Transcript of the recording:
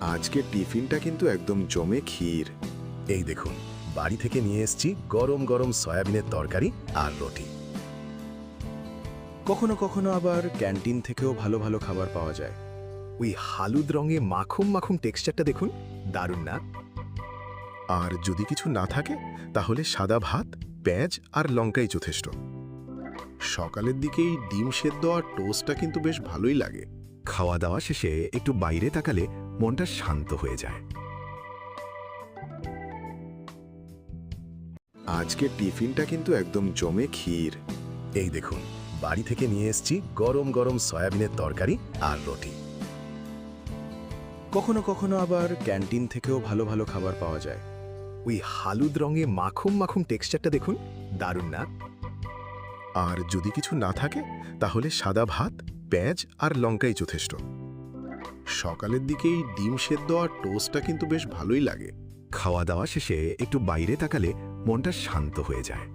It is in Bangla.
আজকে টিফিনটা কিন্তু একদম জমে ক্ষীর। এই দেখুন, বাড়ি থেকে নিয়ে এসেছি গরম গরম সয়াবিনের তরকারি আর রুটি। কখনো কখনো আবার ক্যান্টিন থেকেও ভালো ভালো খাবার পাওয়া যায়। ওই হলুদ রঙে মাখুম মাখুম টেক্সচারটা দেখুন, দারুণ না? আর যদি কিছু না থাকে তাহলে সাদা ভাত, পেঁয়াজ আর লঙ্কাই যথেষ্ট। সকালের দিকেই ডিম সেদ্ধ আর টোস্টটা কিন্তু বেশ ভালোই লাগে। খাওয়া দাওয়া শেষে একটু বাইরে তাকালে মনটা শান্ত হয়ে যায়। আজকে টিফিনটা কিন্তু একদম জমে ক্ষীর। এই দেখুন, বাড়ি থেকে নিয়ে এসেছি গরম গরম সয়াবিনের তরকারি আর রুটি। কখনো কখনো আবার ক্যান্টিন থেকেও ভালো ভালো খাবার পাওয়া যায়। ওই হলুদ রঙে মাখুম মাখুম টেক্সচারটা দেখুন, দারুণ না? আর যদি কিছু না থাকে তাহলে সাদা ভাত, পেঁয়াজ আর লঙ্কাই যথেষ্ট। সকালের দিকেই ডিম সেদ্ধ আর টোস্টটা কিন্তু বেশ ভালোই লাগে। খাওয়া দাওয়া শেষে একটু বাইরে তাকালে মনটা শান্ত হয়ে যায়।